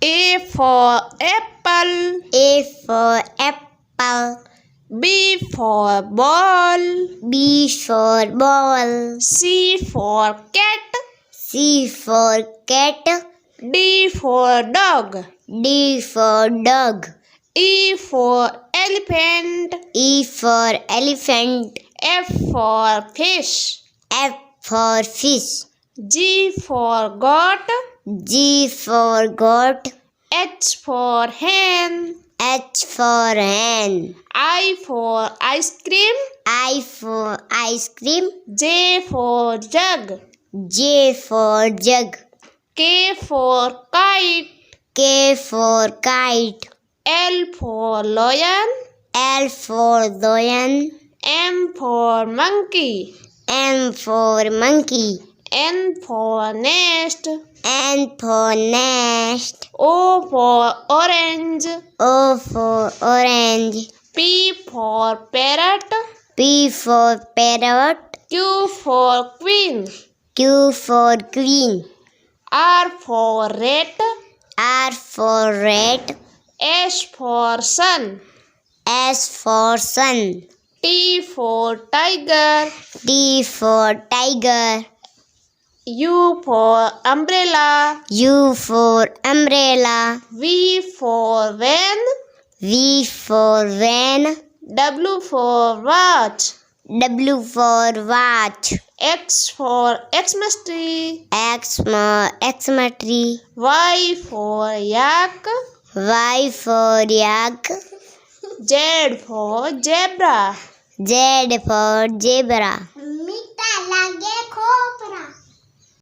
A for apple. A for apple. B for ball. B for ball. C for cat. C for cat. D for dog. D for dog. E for elephant. E for elephant. F for fish. F for fish. G for goat. G for goat. H for hen. H for hen. I for ice cream. I for ice cream. J for jug. J for jug. K for kite. K for kite. L for lion. L for lion. M for monkey. M for monkey. N for nest. N for nest. O for orange. O for orange. P for parrot. P for parrot. Q for queen. Q for queen. R for rat. R for rat. S for sun. S for sun. T for tiger. T for tiger. U for umbrella. U for umbrella. V for van. V for van. W for watch. W for watch. X for Xmas tree. X for Xmas tree. Y for yak. Y for yak. Z for zebra. Z for zebra. મીઠા લાગે ખોપરા.